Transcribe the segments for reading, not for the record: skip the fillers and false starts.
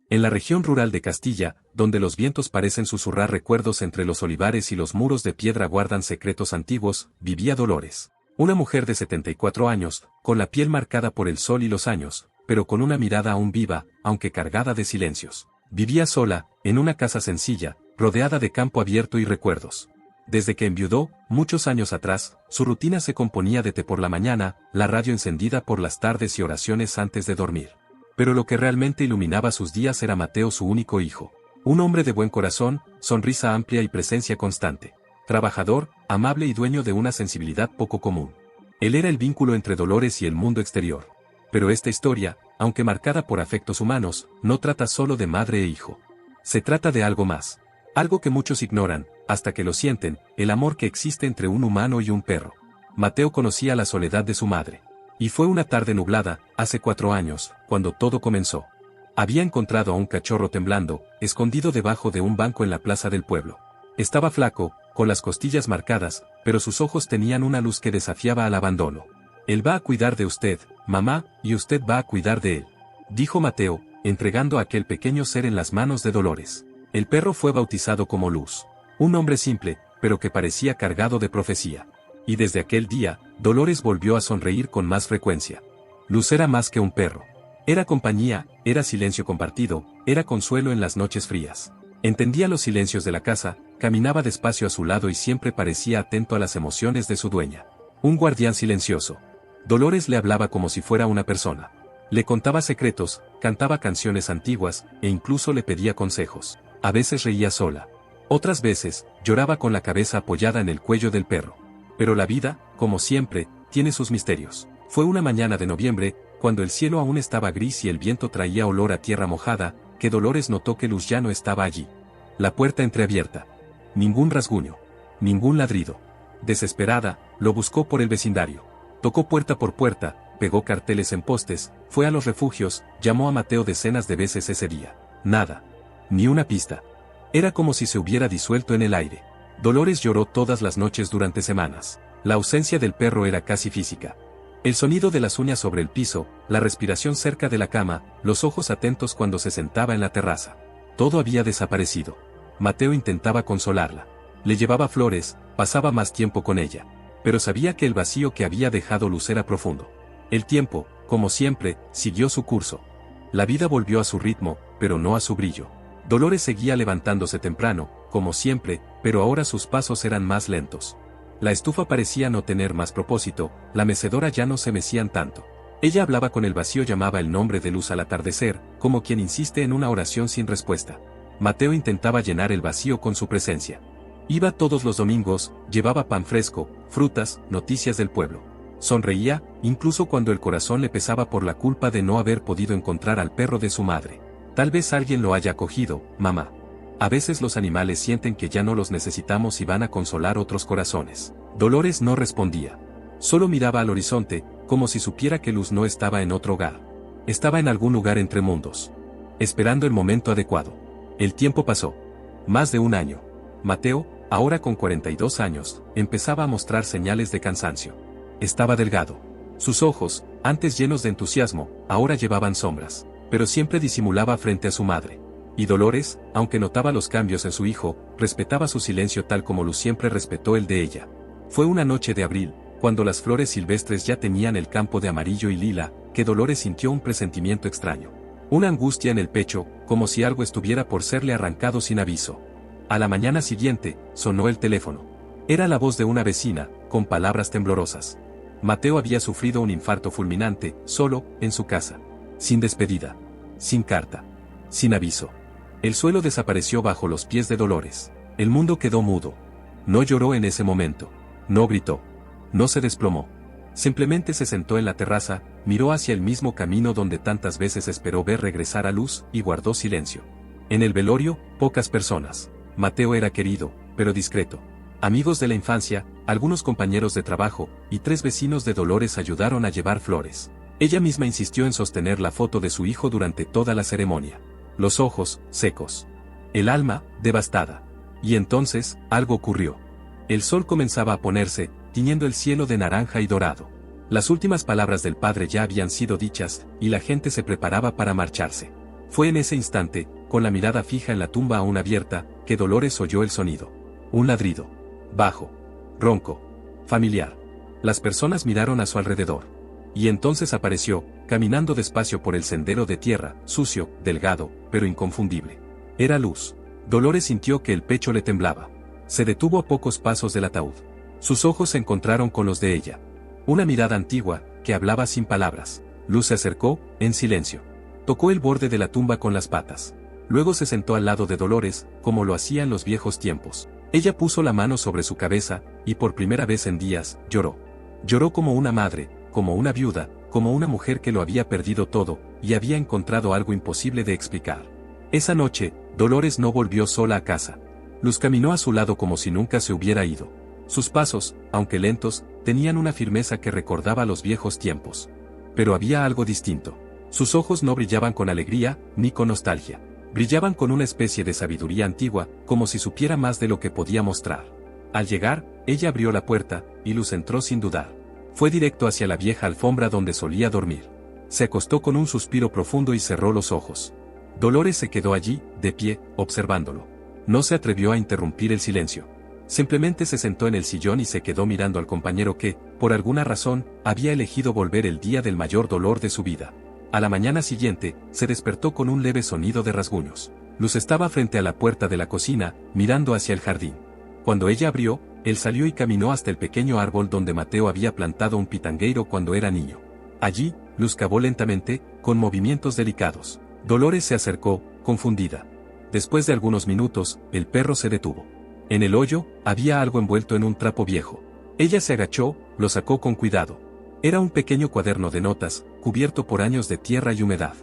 En la región rural de Castilla, donde los vientos parecen susurrar recuerdos entre los olivares y los muros de piedra guardan secretos antiguos, vivía Dolores. Una mujer de 74 años, con la piel marcada por el sol y los años, pero con una mirada aún viva, aunque cargada de silencios. Vivía sola, en una casa sencilla, rodeada de campo abierto y recuerdos. Desde que enviudó, muchos años atrás, su rutina se componía de té por la mañana, la radio encendida por las tardes y oraciones antes de dormir. Pero lo que realmente iluminaba sus días era Mateo, su único hijo. Un hombre de buen corazón, sonrisa amplia y presencia constante. Trabajador, amable y dueño de una sensibilidad poco común. Él era el vínculo entre Dolores y el mundo exterior. Pero esta historia, aunque marcada por afectos humanos, no trata solo de madre e hijo. Se trata de algo más. Algo que muchos ignoran, hasta que lo sienten, el amor que existe entre un humano y un perro. Mateo conocía la soledad de su madre. Y fue una tarde nublada, hace 4 años, cuando todo comenzó. Había encontrado a un cachorro temblando, escondido debajo de un banco en la plaza del pueblo. Estaba flaco, con las costillas marcadas, pero sus ojos tenían una luz que desafiaba al abandono. Él va a cuidar de usted, mamá, y usted va a cuidar de él, dijo Mateo, entregando a aquel pequeño ser en las manos de Dolores. El perro fue bautizado como Luz. Un nombre simple, pero que parecía cargado de profecía. Y desde aquel día, Dolores volvió a sonreír con más frecuencia. Luz era más que un perro. Era compañía, era silencio compartido, era consuelo en las noches frías. Entendía los silencios de la casa, caminaba despacio a su lado y siempre parecía atento a las emociones de su dueña. Un guardián silencioso. Dolores le hablaba como si fuera una persona. Le contaba secretos, cantaba canciones antiguas, e incluso le pedía consejos. A veces reía sola. Otras veces, lloraba con la cabeza apoyada en el cuello del perro. Pero la vida, como siempre, tiene sus misterios. Fue una mañana de noviembre, cuando el cielo aún estaba gris y el viento traía olor a tierra mojada, que Dolores notó que Luz ya no estaba allí. La puerta entreabierta. Ningún rasguño. Ningún ladrido. Desesperada, lo buscó por el vecindario. Tocó puerta por puerta, pegó carteles en postes, fue a los refugios, llamó a Mateo decenas de veces ese día. Nada. Ni una pista. Era como si se hubiera disuelto en el aire. Dolores lloró todas las noches durante semanas. La ausencia del perro era casi física. El sonido de las uñas sobre el piso, la respiración cerca de la cama, los ojos atentos cuando se sentaba en la terraza. Todo había desaparecido. Mateo intentaba consolarla. Le llevaba flores, pasaba más tiempo con ella. Pero sabía que el vacío que había dejado Luz era profundo. El tiempo, como siempre, siguió su curso. La vida volvió a su ritmo, pero no a su brillo. Dolores seguía levantándose temprano, como siempre, pero ahora sus pasos eran más lentos. La estufa parecía no tener más propósito, la mecedora ya no se mecían tanto. Ella hablaba con el vacío, llamaba el nombre de Luz al atardecer, como quien insiste en una oración sin respuesta. Mateo intentaba llenar el vacío con su presencia. Iba todos los domingos, llevaba pan fresco, frutas, noticias del pueblo. Sonreía, incluso cuando el corazón le pesaba por la culpa de no haber podido encontrar al perro de su madre. Tal vez alguien lo haya acogido, mamá. A veces los animales sienten que ya no los necesitamos y van a consolar otros corazones. Dolores no respondía. Solo miraba al horizonte, como si supiera que Luz no estaba en otro hogar. Estaba en algún lugar entre mundos. Esperando el momento adecuado. El tiempo pasó. Más de un año. Mateo, ahora con 42 años, empezaba a mostrar señales de cansancio. Estaba delgado. Sus ojos, antes llenos de entusiasmo, ahora llevaban sombras. Pero siempre disimulaba frente a su madre. Y Dolores, aunque notaba los cambios en su hijo, respetaba su silencio tal como Luz siempre respetó el de ella. Fue una noche de abril, cuando las flores silvestres ya tenían el campo de amarillo y lila, que Dolores sintió un presentimiento extraño. Una angustia en el pecho, como si algo estuviera por serle arrancado sin aviso. A la mañana siguiente, sonó el teléfono. Era la voz de una vecina, con palabras temblorosas. Mateo había sufrido un infarto fulminante, solo, en su casa. Sin despedida. Sin carta. Sin aviso. El suelo desapareció bajo los pies de Dolores. El mundo quedó mudo. No lloró en ese momento. No gritó. No se desplomó. Simplemente se sentó en la terraza, miró hacia el mismo camino donde tantas veces esperó ver regresar a Luz y guardó silencio. En el velorio, pocas personas. Mateo era querido, pero discreto. Amigos de la infancia, algunos compañeros de trabajo, y 3 vecinos de Dolores ayudaron a llevar flores. Ella misma insistió en sostener la foto de su hijo durante toda la ceremonia. Los ojos, secos. El alma, devastada. Y entonces, algo ocurrió. El sol comenzaba a ponerse, tiñendo el cielo de naranja y dorado. Las últimas palabras del padre ya habían sido dichas, y la gente se preparaba para marcharse. Fue en ese instante, con la mirada fija en la tumba aún abierta, que Dolores oyó el sonido. Un ladrido. Bajo. Ronco. Familiar. Las personas miraron a su alrededor. Y entonces apareció, caminando despacio por el sendero de tierra, sucio, delgado, pero inconfundible. Era Luz. Dolores sintió que el pecho le temblaba. Se detuvo a pocos pasos del ataúd. Sus ojos se encontraron con los de ella. Una mirada antigua, que hablaba sin palabras. Luz se acercó, en silencio. Tocó el borde de la tumba con las patas. Luego se sentó al lado de Dolores, como lo hacía en los viejos tiempos. Ella puso la mano sobre su cabeza, y por primera vez en días, lloró. Lloró como una madre, como una viuda, como una mujer que lo había perdido todo, y había encontrado algo imposible de explicar. Esa noche, Dolores no volvió sola a casa. Luz caminó a su lado como si nunca se hubiera ido. Sus pasos, aunque lentos, tenían una firmeza que recordaba los viejos tiempos. Pero había algo distinto. Sus ojos no brillaban con alegría, ni con nostalgia. Brillaban con una especie de sabiduría antigua, como si supiera más de lo que podía mostrar. Al llegar, ella abrió la puerta, y Luz entró sin dudar. Fue directo hacia la vieja alfombra donde solía dormir. Se acostó con un suspiro profundo y cerró los ojos. Dolores se quedó allí, de pie, observándolo. No se atrevió a interrumpir el silencio. Simplemente se sentó en el sillón y se quedó mirando al compañero que, por alguna razón, había elegido volver el día del mayor dolor de su vida. A la mañana siguiente, se despertó con un leve sonido de rasguños. Luz estaba frente a la puerta de la cocina, mirando hacia el jardín. Cuando ella abrió, él salió y caminó hasta el pequeño árbol donde Mateo había plantado un pitangueiro cuando era niño. Allí, Luz cavó lentamente, con movimientos delicados. Dolores se acercó, confundida. Después de algunos minutos, el perro se detuvo. En el hoyo, había algo envuelto en un trapo viejo. Ella se agachó, lo sacó con cuidado. Era un pequeño cuaderno de notas, cubierto por años de tierra y humedad.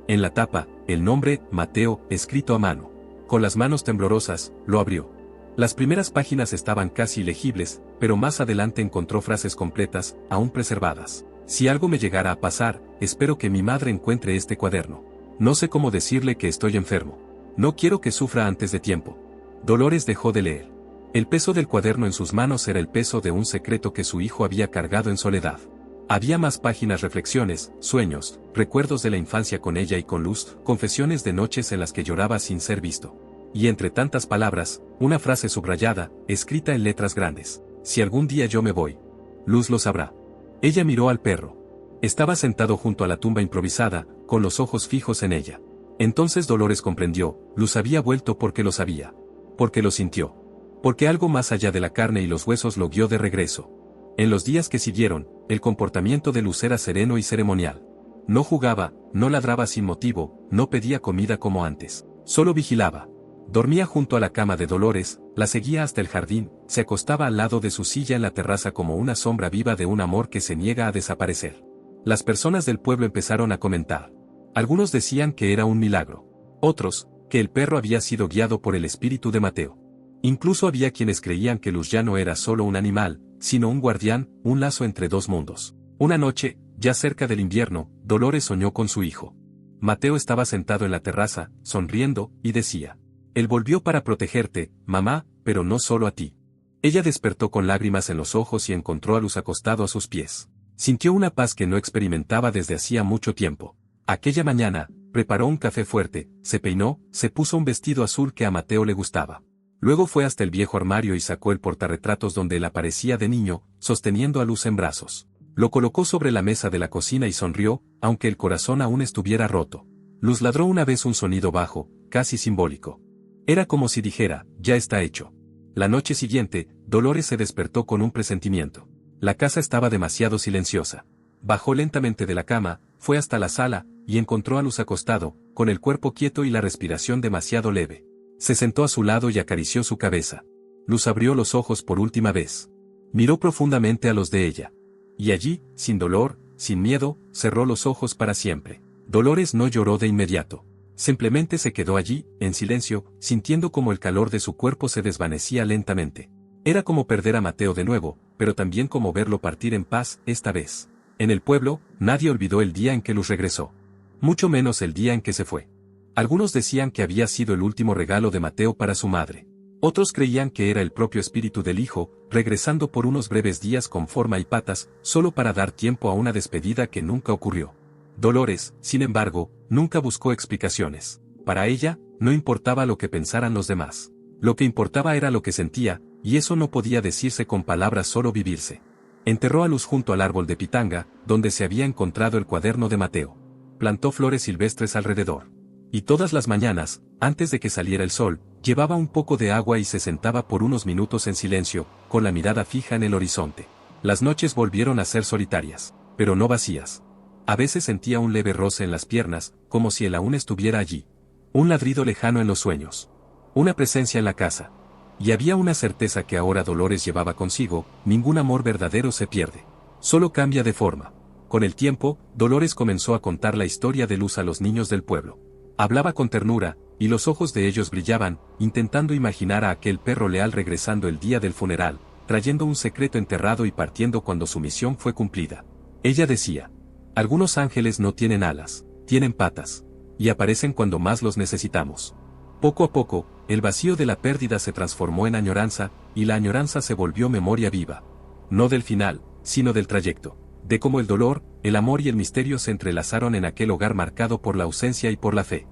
En la tapa, el nombre, Mateo, escrito a mano. Con las manos temblorosas, lo abrió. Las primeras páginas estaban casi ilegibles, pero más adelante encontró frases completas, aún preservadas. Si algo me llegara a pasar, espero que mi madre encuentre este cuaderno. No sé cómo decirle que estoy enfermo. No quiero que sufra antes de tiempo. Dolores dejó de leer. El peso del cuaderno en sus manos era el peso de un secreto que su hijo había cargado en soledad. Había más páginas, reflexiones, sueños, recuerdos de la infancia con ella y con Luz, confesiones de noches en las que lloraba sin ser visto. Y entre tantas palabras, una frase subrayada, escrita en letras grandes. Si algún día yo me voy, Luz lo sabrá. Ella miró al perro. Estaba sentado junto a la tumba improvisada, con los ojos fijos en ella. Entonces Dolores comprendió, Luz había vuelto porque lo sabía. Porque lo sintió. Porque algo más allá de la carne y los huesos lo guió de regreso. En los días que siguieron, el comportamiento de Luz era sereno y ceremonial. No jugaba, no ladraba sin motivo, no pedía comida como antes. Solo vigilaba. Dormía junto a la cama de Dolores, la seguía hasta el jardín, se acostaba al lado de su silla en la terraza como una sombra viva de un amor que se niega a desaparecer. Las personas del pueblo empezaron a comentar. Algunos decían que era un milagro. Otros, que el perro había sido guiado por el espíritu de Mateo. Incluso había quienes creían que Luz ya no era solo un animal, sino un guardián, un lazo entre dos mundos. Una noche, ya cerca del invierno, Dolores soñó con su hijo. Mateo estaba sentado en la terraza, sonriendo, y decía: él volvió para protegerte, mamá, pero no solo a ti. Ella despertó con lágrimas en los ojos y encontró a Luz acostado a sus pies. Sintió una paz que no experimentaba desde hacía mucho tiempo. Aquella mañana, preparó un café fuerte, se peinó, se puso un vestido azul que a Mateo le gustaba. Luego fue hasta el viejo armario y sacó el portarretratos donde él aparecía de niño, sosteniendo a Luz en brazos. Lo colocó sobre la mesa de la cocina y sonrió, aunque el corazón aún estuviera roto. Luz ladró una vez un sonido bajo, casi simbólico. Era como si dijera, ya está hecho. La noche siguiente, Dolores se despertó con un presentimiento. La casa estaba demasiado silenciosa. Bajó lentamente de la cama, fue hasta la sala, y encontró a Luz acostado, con el cuerpo quieto y la respiración demasiado leve. Se sentó a su lado y acarició su cabeza. Luz abrió los ojos por última vez. Miró profundamente a los de ella. Y allí, sin dolor, sin miedo, cerró los ojos para siempre. Dolores no lloró de inmediato. Simplemente se quedó allí, en silencio, sintiendo como el calor de su cuerpo se desvanecía lentamente. Era como perder a Mateo de nuevo, pero también como verlo partir en paz, esta vez. En el pueblo, nadie olvidó el día en que Luz regresó. Mucho menos el día en que se fue. Algunos decían que había sido el último regalo de Mateo para su madre. Otros creían que era el propio espíritu del hijo, regresando por unos breves días con forma y patas, solo para dar tiempo a una despedida que nunca ocurrió. Dolores, sin embargo, nunca buscó explicaciones. Para ella, no importaba lo que pensaran los demás. Lo que importaba era lo que sentía, y eso no podía decirse con palabras, solo vivirse. Enterró a Luz junto al árbol de pitanga, donde se había encontrado el cuaderno de Mateo. Plantó flores silvestres alrededor. Y todas las mañanas, antes de que saliera el sol, llevaba un poco de agua y se sentaba por unos minutos en silencio, con la mirada fija en el horizonte. Las noches volvieron a ser solitarias, pero no vacías. A veces sentía un leve roce en las piernas, como si él aún estuviera allí. Un ladrido lejano en los sueños. Una presencia en la casa. Y había una certeza que ahora Dolores llevaba consigo: ningún amor verdadero se pierde. Solo cambia de forma. Con el tiempo, Dolores comenzó a contar la historia de Luz a los niños del pueblo. Hablaba con ternura, y los ojos de ellos brillaban, intentando imaginar a aquel perro leal regresando el día del funeral, trayendo un secreto enterrado y partiendo cuando su misión fue cumplida. Ella decía: algunos ángeles no tienen alas, tienen patas. Y aparecen cuando más los necesitamos. Poco a poco, el vacío de la pérdida se transformó en añoranza, y la añoranza se volvió memoria viva. No del final, sino del trayecto. De cómo el dolor, el amor y el misterio se entrelazaron en aquel hogar marcado por la ausencia y por la fe.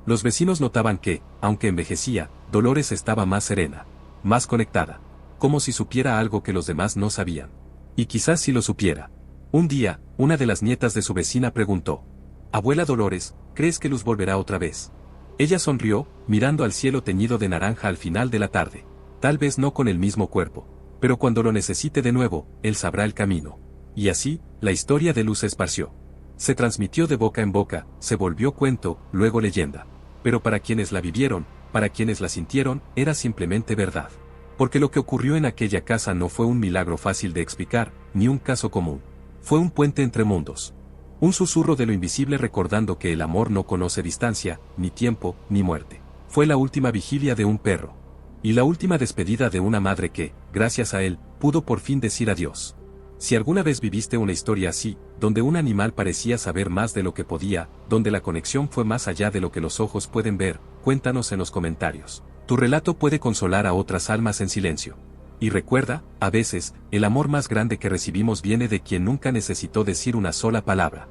Los vecinos notaban que, aunque envejecía, Dolores estaba más serena, más conectada. Como si supiera algo que los demás no sabían. Y quizás sí lo supiera. Un día, una de las nietas de su vecina preguntó: «Abuela Dolores, ¿crees que Luz volverá otra vez?». Ella sonrió, mirando al cielo teñido de naranja al final de la tarde. Tal vez no con el mismo cuerpo, pero cuando lo necesite de nuevo, él sabrá el camino. Y así, la historia de Luz se esparció. Se transmitió de boca en boca, se volvió cuento, luego leyenda. Pero para quienes la vivieron, para quienes la sintieron, era simplemente verdad. Porque lo que ocurrió en aquella casa no fue un milagro fácil de explicar, ni un caso común. Fue un puente entre mundos. Un susurro de lo invisible recordando que el amor no conoce distancia, ni tiempo, ni muerte. Fue la última vigilia de un perro. Y la última despedida de una madre que, gracias a él, pudo por fin decir adiós. Si alguna vez viviste una historia así, donde un animal parecía saber más de lo que podía, donde la conexión fue más allá de lo que los ojos pueden ver, cuéntanos en los comentarios. Tu relato puede consolar a otras almas en silencio. Y recuerda, a veces, el amor más grande que recibimos viene de quien nunca necesitó decir una sola palabra.